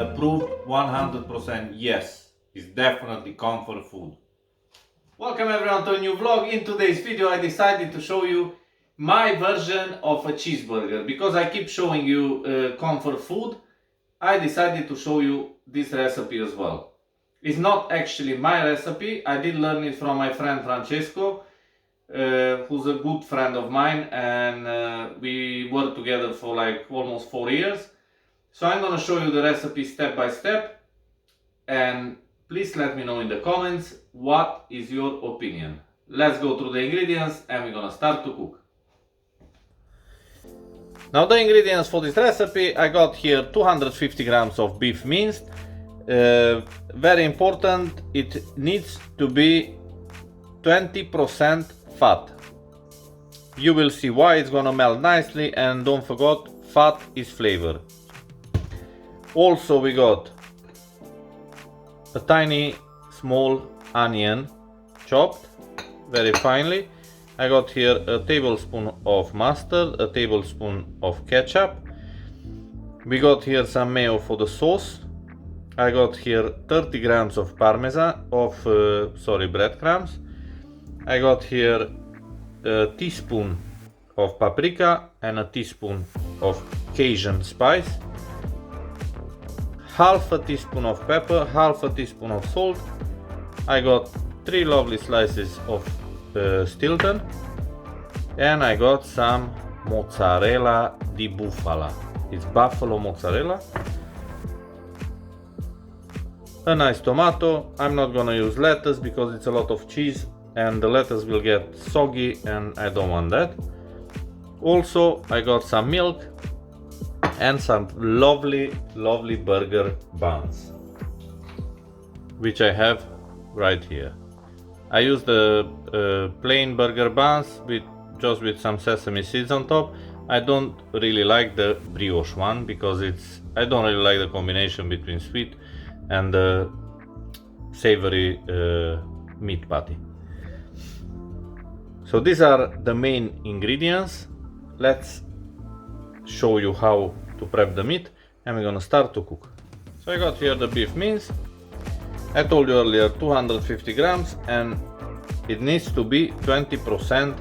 approved 100% yes. It's definitely comfort food. Welcome everyone to a new vlog. In today's video I decided to show you my version of a cheeseburger. Because I keep showing you comfort food, I decided to show you this recipe as well. It's not actually my recipe. I did learn it from my friend Francesco, who's a good friend of mine, and we worked together for like almost 4 years. So I'm gonna show you the recipe step by step, and please let me know in the comments what is your opinion. Let's go through the ingredients and we're gonna start to cook. Now the ingredients for this recipe, I got here 250 grams of beef minced. Very important, it needs to be 20% fat. You will see why. It's gonna melt nicely, and don't forget, fat is flavor. Also we got a tiny small onion chopped very finely. I got here a tablespoon of mustard, a tablespoon of ketchup. We got here some mayo for the sauce. I got here 30 grams of breadcrumbs. I got here a teaspoon of paprika and a teaspoon of Cajun spice, half a teaspoon of pepper, half a teaspoon of salt. I got 3 lovely slices of stilton, and I got some mozzarella di bufala. It's buffalo mozzarella. A nice tomato. I'm not gonna use lettuce because it's a lot of cheese and the lettuce will get soggy and I don't want that. Also I got some milk and some lovely burger buns, which I have right here. I use the plain burger buns just with some sesame seeds on top. I don't really like the brioche one because I don't really like the combination between sweet and savory meat patty. So these are the main ingredients. Let's show you how to prep the meat, and we're gonna start to cook. So I got here the beef mince. I told you earlier 250 grams, and it needs to be 20%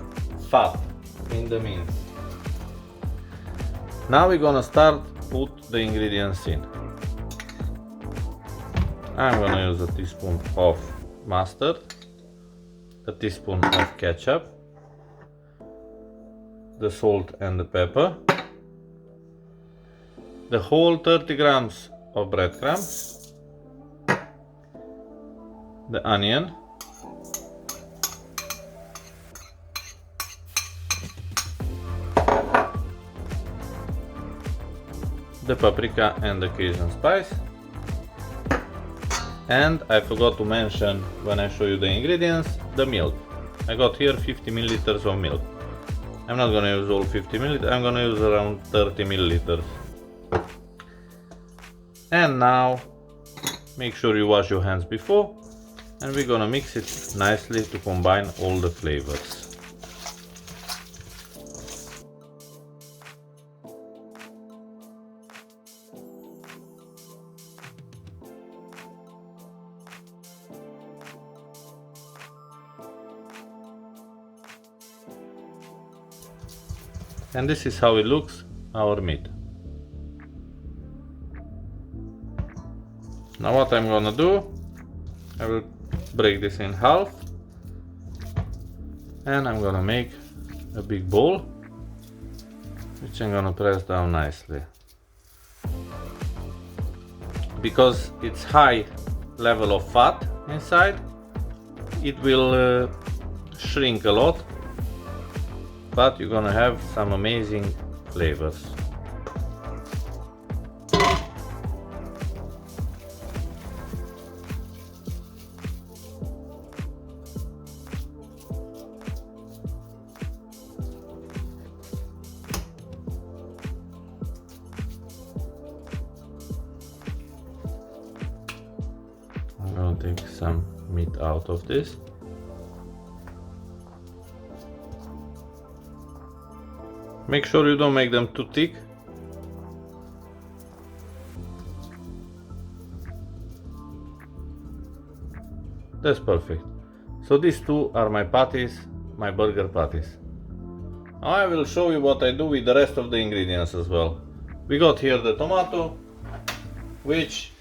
fat in the mince. Now we're gonna start put the ingredients in. I'm gonna use a teaspoon of mustard, a teaspoon of ketchup, the salt and the pepper, the whole 30 grams of breadcrumbs, the onion, the paprika and the Cajun spice, and I forgot to mention when I show you the ingredients, the milk. I got here 50 milliliters of milk. I'm not gonna use all 50 milliliters, I'm gonna use around 30 milliliters. And now make sure you wash your hands before, and we're gonna mix it nicely to combine all the flavors. And this is how it looks, our meat. Now what I'm gonna do, I will break this in half, and I'm gonna make a big bowl, which I'm gonna press down nicely. Because it's high level of fat inside, it will shrink a lot, but you're gonna have some amazing flavors. I'm gonna take some meat out of this. Make sure you don't make them too thick. That's perfect. So these two are my patties, my burger patties. Now I will show you what I do with the rest of the ingredients as well. We got here the tomato, which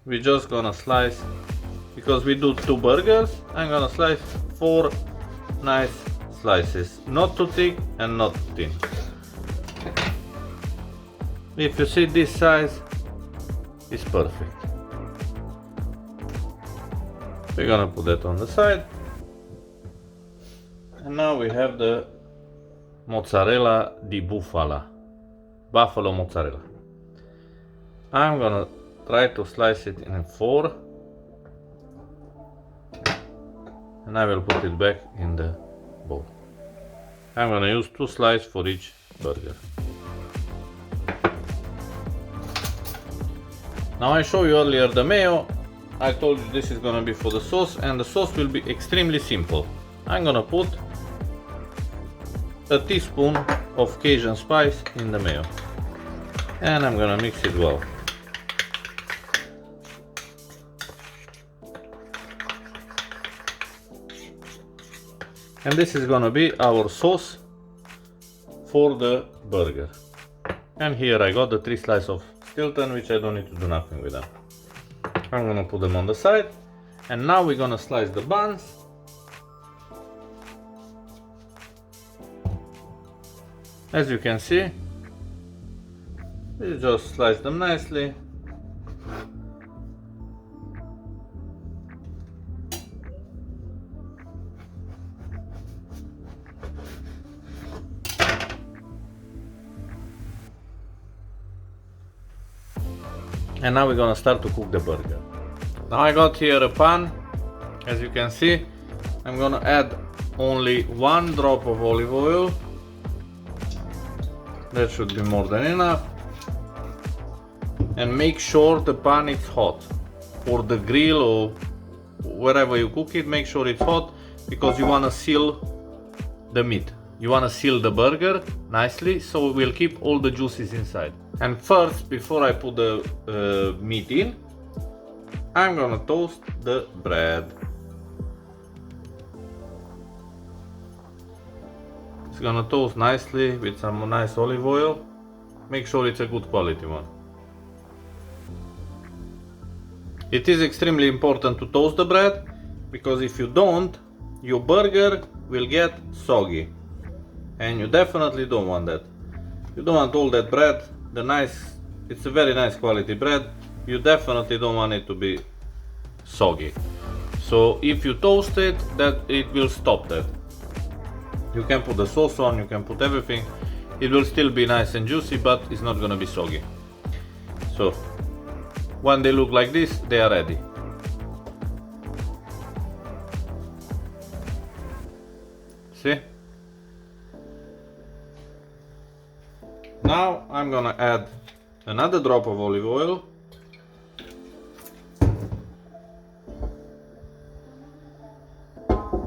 we just gonna slice, because we do 2 burgers. I'm gonna slice 4 nice slices, not too thick and not too thin. If you see this size, it's perfect. We're gonna put that on the side. And now we have the mozzarella di bufala, buffalo mozzarella. I'm gonna try to slice it in 4, and I will put it back in the bowl. I'm gonna use 2 slices for each burger. Now I showed you earlier the mayo. I told you this is gonna be for the sauce, and the sauce will be extremely simple. I'm gonna put a teaspoon of Cajun spice in the mayo, and I'm gonna mix it well. And this is gonna be our sauce for the burger. And here I got the 3 slices of stilton, which I don't need to do nothing with them. I'm gonna put them on the side, and now we're gonna slice the buns. As you can see, we just slice them nicely. And now we're gonna start to cook the burger. Now I got here a pan. As you can see, I'm gonna add only 1 drop of olive oil. That should be more than enough. And make sure the pan is hot. For the grill or wherever you cook it, make sure it's hot, because you wanna seal the meat. You wanna seal the burger nicely, so we'll keep all the juices inside. And first, before I put the meat in, I'm gonna toast the bread. It's gonna toast nicely with some nice olive oil. Make sure it's a good quality one. It is extremely important to toast the bread, because if you don't, your burger will get soggy. And you definitely don't want that. You don't want all that bread, it's a very nice quality bread. You definitely don't want it to be soggy. So if you toast it, it will stop that. You can put the sauce on, you can put everything. It will still be nice and juicy, but it's not gonna be soggy. So when they look like this, they are ready. See? Now I'm gonna add another drop of olive oil.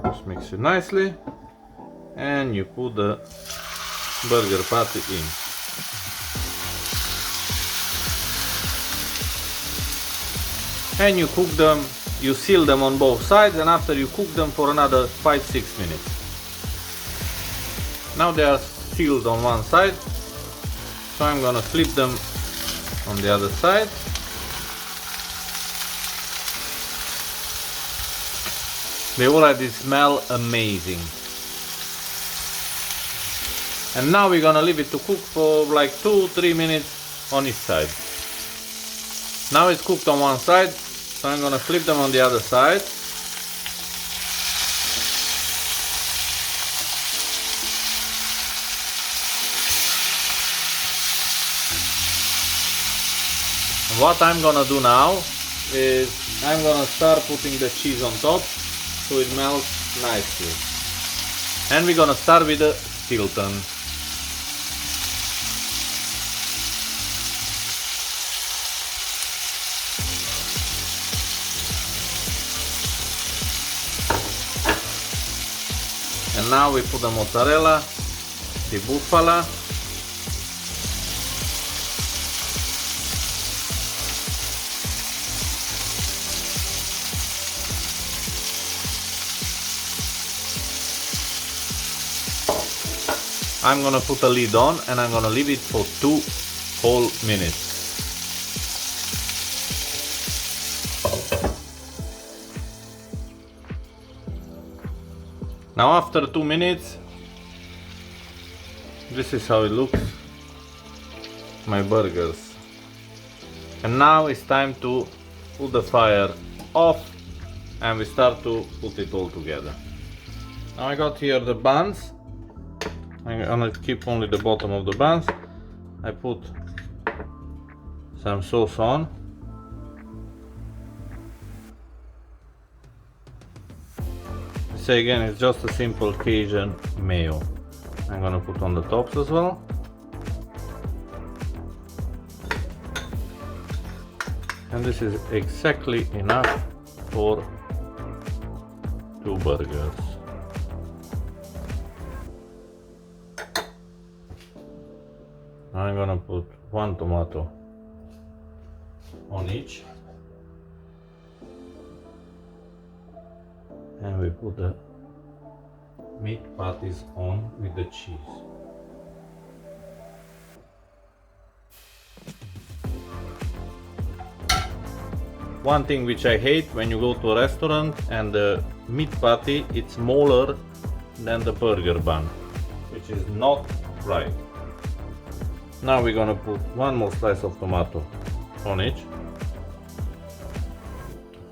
Just mix it nicely, and you put the burger patty in. And you cook them, you seal them on both sides, and after you cook them for another 5-6 minutes. Now they are sealed on one side, so I'm gonna flip them on the other side. They already smell amazing. And now we're gonna leave it to cook for like 2-3 minutes on each side. Now it's cooked on one side, so I'm gonna flip them on the other side. What I'm gonna do now is I'm gonna start putting the cheese on top so it melts nicely. And we're gonna start with the stilton. And now we put the mozzarella, the bufala, I'm gonna put a lid on and I'm gonna leave it for 2 whole minutes. Now after 2 minutes, this is how it looks, my burgers. And now it's time to put the fire off and we start to put it all together. Now I got here the buns. I'm gonna keep only the bottom of the buns. I put some sauce on. Say again, it's just a simple Cajun mayo. I'm gonna put on the tops as well. And this is exactly enough for 2 burgers. I'm gonna put 1 tomato on each. And we put the meat patties on with the cheese. One thing which I hate when you go to a restaurant and the meat patty it's smaller than the burger bun, which is not right. Now we're gonna put 1 more slice of tomato on each.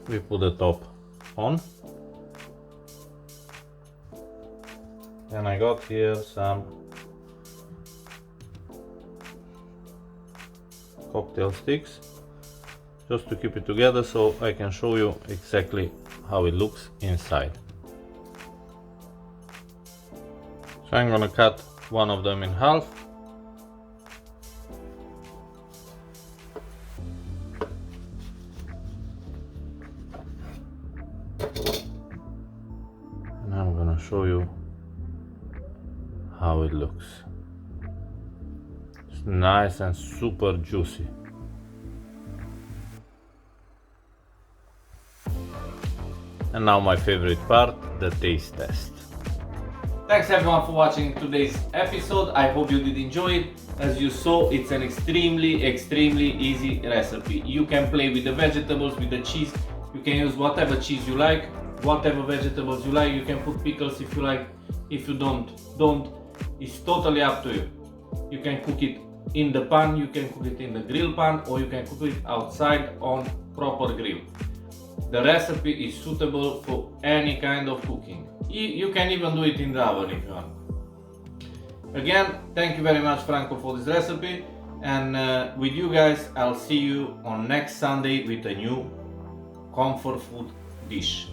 We put the top on. And I got here some cocktail sticks just to keep it together so I can show you exactly how it looks inside. So I'm gonna cut one of them in half. And I'm gonna show you how it looks. It's nice and super juicy. And now my favorite part, the taste test. Thanks everyone for watching today's episode. I hope you did enjoy it. As you saw, it's an extremely easy recipe. You can play with the vegetables, with the cheese. You can use whatever cheese you like, whatever vegetables you like. You can put pickles if you like. If you don't. It's totally up to you. You can cook it in the pan, you can cook it in the grill pan, or you can cook it outside on proper grill. The recipe is suitable for any kind of cooking. You can even do it in the oven if you want. Again, thank you very much Franco for this recipe, and with you guys I'll see you on next Sunday with a new comfort food dish.